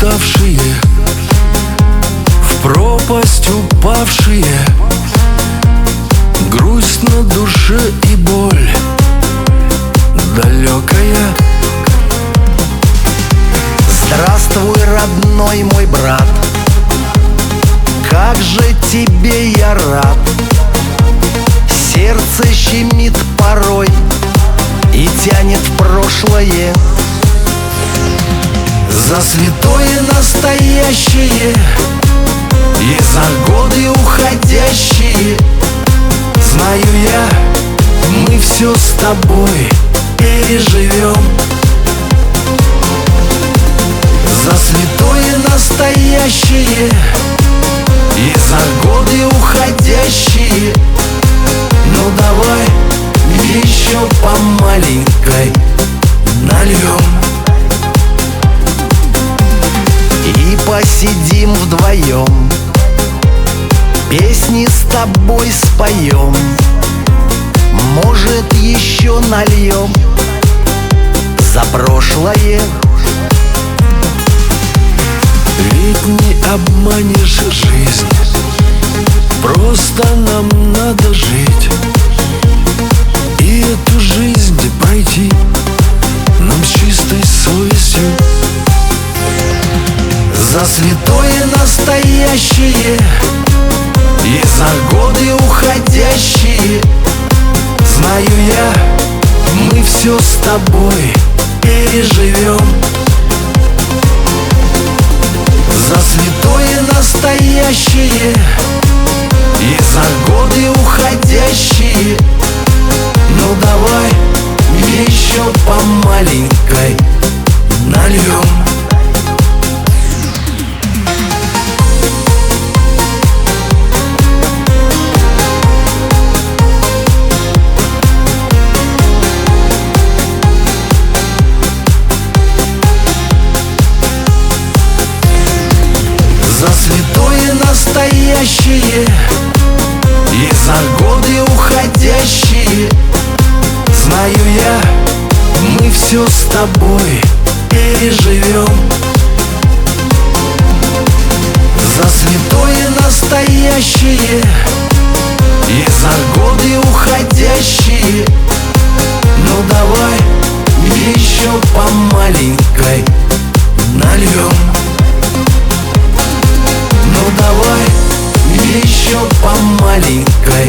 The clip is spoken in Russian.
уставшие, в пропасть упавшие, грусть на душе и боль далекая. Здравствуй, родной мой брат, как же тебе я рад. Сердце щемит порой и тянет в прошлое, за святое настоящее и за годы уходящие. Знаю я, мы все с тобой переживем. За святое настоящее и за годы уходящие. Ну давай еще по маленькой нальем и посидим вдвоем, песни с тобой споем. Может, еще нальем за прошлое. Ведь не обманешь жизнь, просто нам надо жить и эту жизнь пройти нам с чистой совестью. За святое настоящее и за годы уходящие. Знаю я, мы все с тобой переживем. За святое настоящее и за годы уходящие. Ну давай еще по маленькой нальем. За святое настоящее и за годы уходящие. Знаю я, мы все с тобой переживем. За святое настоящее и за годы уходящие. Ну давай еще по маленькой нальем. Ну давай еще по маленькой